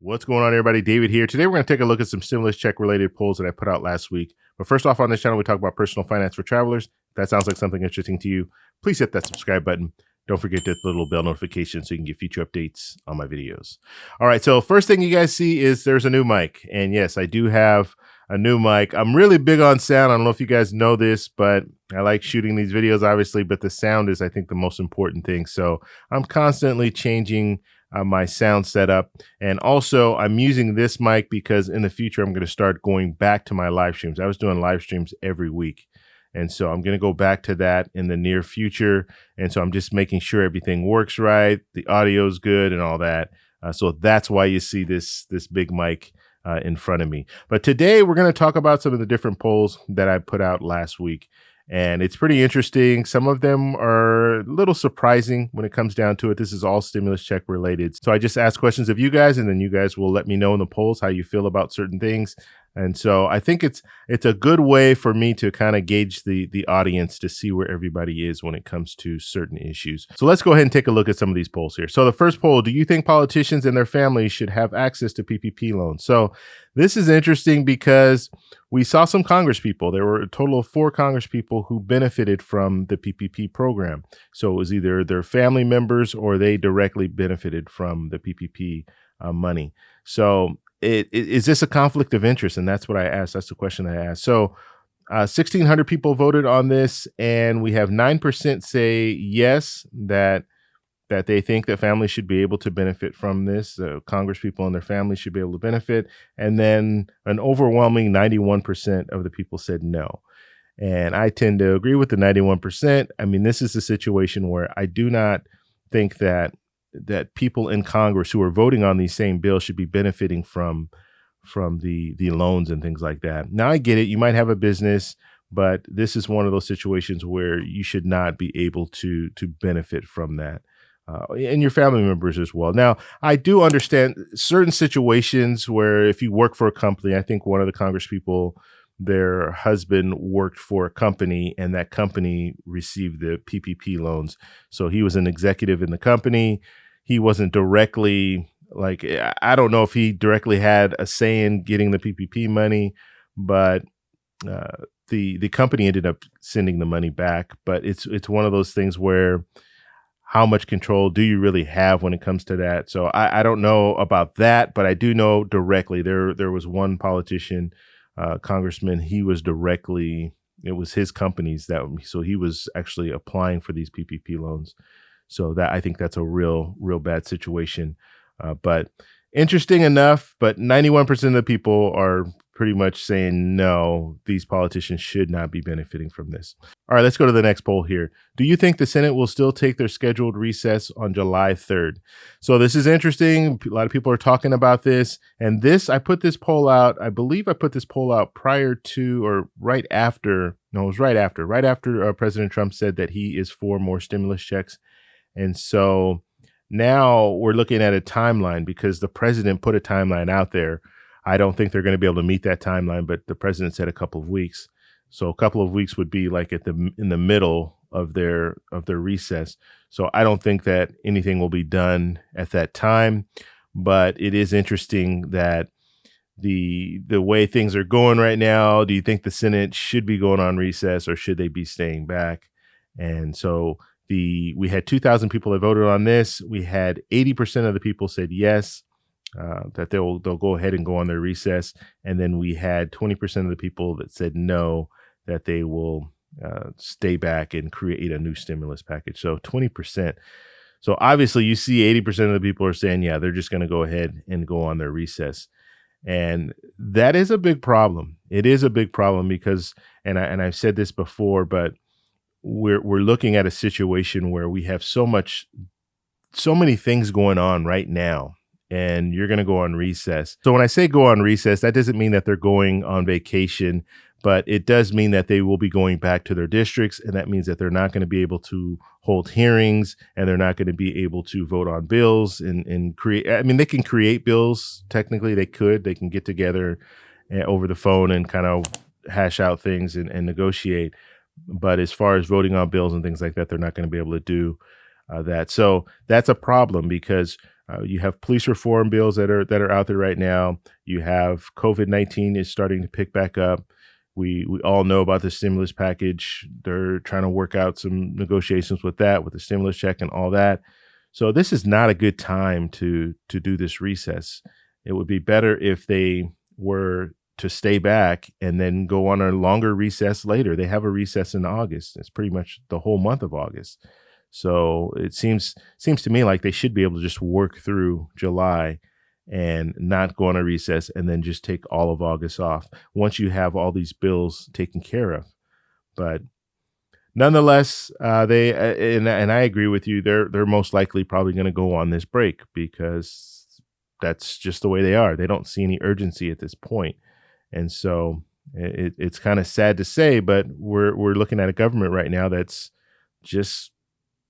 What's going on, everybody? David here. Today, we're going to take a look at some stimulus check related polls that I put out last week. But first off, on this channel, we talk about personal finance for travelers. If that sounds like something interesting to you, please hit that subscribe button. Don't forget to hit the little bell notification so you can get future updates on my videos. All right, so first thing you guys see is there's a new mic. And yes, I do have a new mic. I'm really big on sound. I don't know if you guys know this, but I like shooting these videos, obviously, but the sound is, I think, the most important thing. So I'm constantly changing my sound setup. And also I'm using this mic because in the future, I'm going to start going back to my live streams. I was doing live streams every week. And so I'm going to go back to that in the near future. And so I'm just making sure everything works right. The audio is good and all that. So that's why you see this big mic in front of me. But today we're going to talk about some of the different polls that I put out last week. And it's pretty interesting. Some of them are a little surprising when it comes down to it. This is all stimulus check related. So I just ask questions of you guys, and then you guys will let me know in the polls how you feel about certain things. And so I think it's a good way for me to kind of gauge the audience to see where everybody is when it comes to certain issues. So let's go ahead and take a look at some of these polls here. So the first poll, do you think politicians and their families should have access to PPP loans? So this is interesting because we saw some Congress people. There were a total of 4 Congress people who benefited from the PPP program. So it was either their family members or they directly benefited from the PPP money. So is this a conflict of interest? And that's what I asked. That's the question I asked. So 1,600 people voted on this, and we have 9% say yes, that they think that families should be able to benefit from this. Congress people and their families should be able to benefit. And then an overwhelming 91% of the people said no. And I tend to agree with the 91%. I mean, this is a situation where I do not think that people in Congress who are voting on these same bills should be benefiting from the loans and things like that. Now, I get it. You might have a business, but this is one of those situations where you should not be able to benefit from that. And your family members as well. Now, I do understand certain situations where if you work for a company, I think one of the Congress people, their husband worked for a company and that company received the PPP loans. So he was an executive in the company. He wasn't directly, like, I don't know if he directly had a say in getting the PPP money, but the company ended up sending the money back. But it's one of those things where how much control do you really have when it comes to that? So I don't know about that, but I do know directly there was one politician, congressman, he was directly, it was his companies so he was actually applying for these PPP loans. So that, I think that's a real bad situation. But interesting enough, but 91% of the people are pretty much saying, no, these politicians should not be benefiting from this. All right, let's go to the next poll here. Do you think the Senate will still take their scheduled recess on July 3rd? So this is interesting. A lot of people are talking about this. And I put this poll out, I believe I put this poll out prior to or right after, no, it was right after President Trump said that he is for more stimulus checks. And so now we're looking at a timeline because the president put a timeline out there. I don't think they're going to be able to meet that timeline, but the president said a couple of weeks. So a couple of weeks would be like in the middle of their recess. So I don't think that anything will be done at that time, but it is interesting that the way things are going right now, do you think the Senate should be going on recess or should they be staying back? And so we had 2,000 people that voted on this. We had 80% of the people said yes, that they'll go ahead and go on their recess. And then we had 20% of the people that said no, that they will stay back and create a new stimulus package. So 20%. So obviously you see 80% of the people are saying, yeah, they're just going to go ahead and go on their recess. And that is a big problem. It is a big problem because, and I've said this before, but we're looking at a situation where we have so many things going on right now, and you're going to go on recess. So when I say go on recess, that doesn't mean that they're going on vacation, but it does mean that they will be going back to their districts. And that means that they're not going to be able to hold hearings, and they're not going to be able to vote on bills and create. I mean, they can create bills. Technically they can get together over the phone and kind of hash out things and negotiate. But as far as voting on bills and things like that, they're not going to be able to do that. So that's a problem because You have police reform bills that are out there right now. You have COVID-19 is starting to pick back up. We all know about the stimulus package. They're trying to work out some negotiations with that, with the stimulus check and all that. So this is not a good time to do this recess. It would be better if they were to stay back and then go on a longer recess later. They have a recess in August. It's pretty much the whole month of August. So it seems to me like they should be able to just work through July and not go on a recess and then just take all of August off once you have all these bills taken care of. But nonetheless, they and I agree with you. They're most likely probably going to go on this break because that's just the way they are. They don't see any urgency at this point, and so it's kind of sad to say, but we're looking at a government right now that's just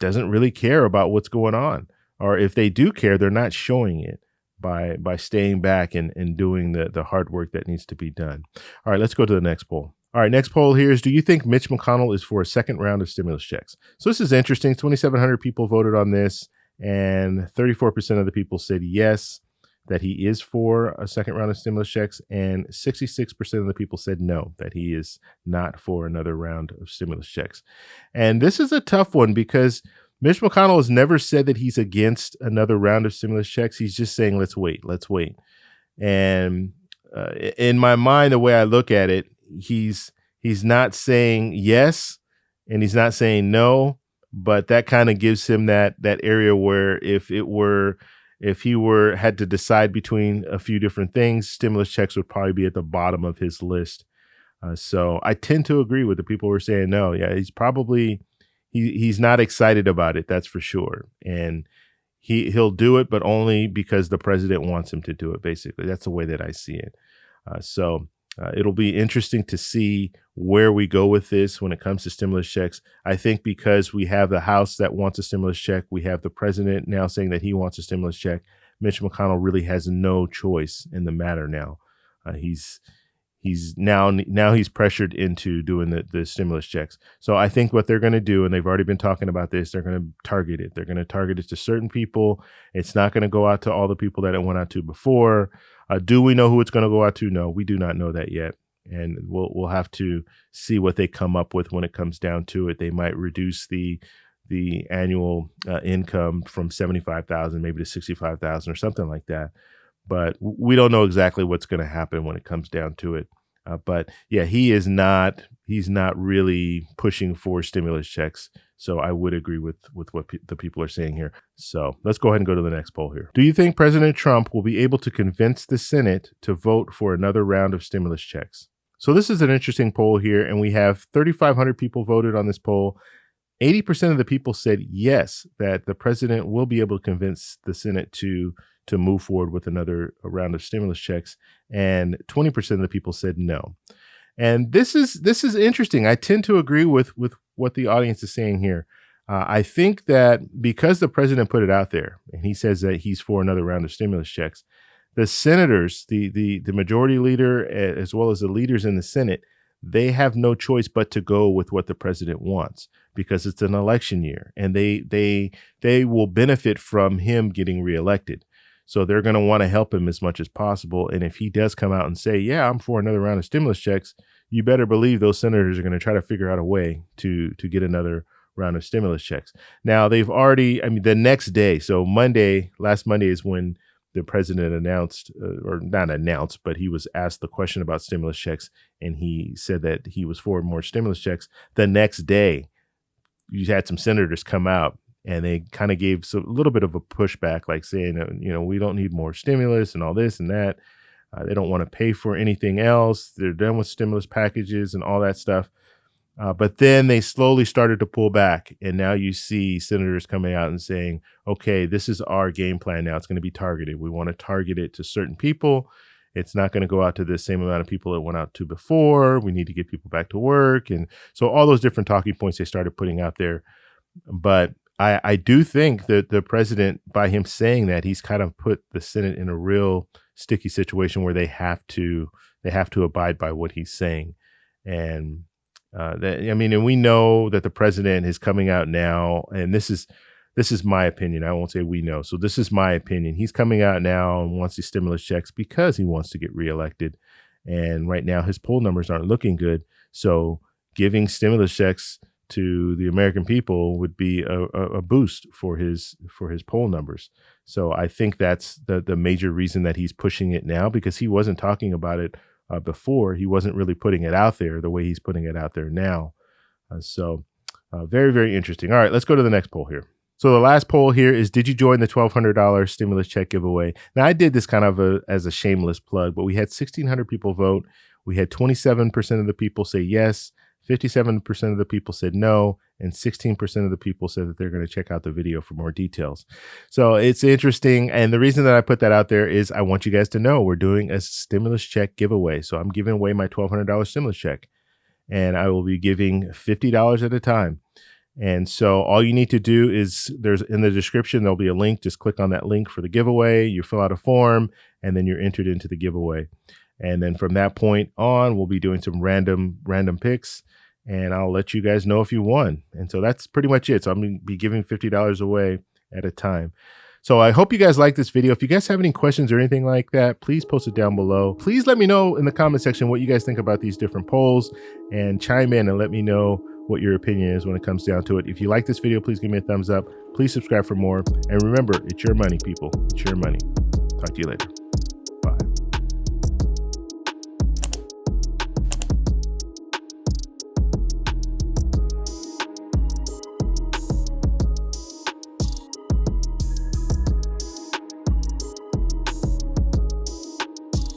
doesn't really care about what's going on, or if they do care, they're not showing it by staying back and doing the hard work that needs to be done. All right, let's go to the next poll. All right, next poll here is, do you think Mitch McConnell is for a second round of stimulus checks? So this is interesting. 2,700 people voted on this, and 34% of the people said yes, that he is for a second round of stimulus checks, and 66% of the people said no, that he is not for another round of stimulus checks. And this is a tough one because Mitch McConnell has never said that he's against another round of stimulus checks. He's just saying, let's wait. And in my mind, the way I look at it, he's not saying yes and he's not saying no, but that kind of gives him that area where if he had to decide between a few different things, stimulus checks would probably be at the bottom of his list. So I tend to agree with the people who are saying no. Yeah, he's not excited about it, that's for sure. And he'll do it, but only because the president wants him to do it, basically. That's the way that I see it. So it'll be interesting to see where we go with this when it comes to stimulus checks. I think because we have the House that wants a stimulus check, we have the president now saying that he wants a stimulus check. Mitch McConnell really has no choice in the matter now. He's pressured into doing the stimulus checks. So I think what they're going to do, and they've already been talking about this, they're going to target it. They're going to target it to certain people. It's not going to go out to all the people that it went out to before. Do we know who it's going to go out to? No, we do not know that yet. And we'll have to see what they come up with when it comes down to it. They might reduce the annual income from $75,000 maybe to $65,000 or something like that. But we don't know exactly what's going to happen when it comes down to it. But yeah, he's not really pushing for stimulus checks. So I would agree with what the people are saying here. So let's go ahead and go to the next poll here. Do you think President Trump will be able to convince the Senate to vote for another round of stimulus checks? So this is an interesting poll here, and we have 3,500 people voted on this poll. 80% of the people said yes, that the president will be able to convince the Senate to move forward with another round of stimulus checks, and 20% of the people said no. And this is interesting. I tend to agree with what the audience is saying here. I think that because the president put it out there and he says that he's for another round of stimulus checks, the senators, the majority leader, as well as the leaders in the Senate, they have no choice but to go with what the president wants because it's an election year, and they will benefit from him getting reelected. So they're going to want to help him as much as possible. And if he does come out and say, yeah, I'm for another round of stimulus checks, you better believe those senators are going to try to figure out a way to get another round of stimulus checks. Now, they've already, the next day, so last Monday is when the president announced, or not announced, but he was asked the question about stimulus checks, and he said that he was for more stimulus checks. The next day, you had some senators come out, and they kind of gave a little bit of a pushback, like saying, we don't need more stimulus and all this and that. They don't want to pay for anything else. They're done with stimulus packages and all that stuff. But then they slowly started to pull back. And now you see senators coming out and saying, okay, this is our game plan now. It's going to be targeted. We want to target it to certain people. It's not going to go out to the same amount of people it went out to before. We need to get people back to work. And so all those different talking points they started putting out there. But I do think that the president, by him saying that, he's kind of put the Senate in a real sticky situation where they have to abide by what he's saying. And and we know that the president is coming out now, and this is this is my opinion. I won't say we know. So this is my opinion. He's coming out now and wants these stimulus checks because he wants to get reelected. And right now his poll numbers aren't looking good. So giving stimulus checks to the American people would be a boost for his poll numbers. So I think that's the major reason that he's pushing it now, because he wasn't talking about it before. He wasn't really putting it out there the way he's putting it out there now. Very, very interesting. All right, let's go to the next poll here. So the last poll here is, did you join the $1,200 stimulus check giveaway? Now, I did this kind of as a shameless plug, but we had 1,600 people vote. We had 27% of the people say yes, 57% of the people said no, and 16% of the people said that they're going to check out the video for more details. So it's interesting. And the reason that I put that out there is I want you guys to know we're doing a stimulus check giveaway. So I'm giving away my $1,200 stimulus check, and I will be giving $50 at a time. And so all you need to do is, there's in the description, there'll be a link. Just click on that link for the giveaway. You fill out a form, and then you're entered into the giveaway. And then from that point on, we'll be doing some random picks, and I'll let you guys know if you won. And so that's pretty much it. So I'm going to be giving $50 away at a time. So I hope you guys like this video. If you guys have any questions or anything like that, please post it down below. Please let me know in the comment section what you guys think about these different polls, and chime in and let me know what your opinion is when it comes down to it. If you like this video, please give me a thumbs up. Please subscribe for more. And remember, it's your money, people. It's your money. Talk to you later.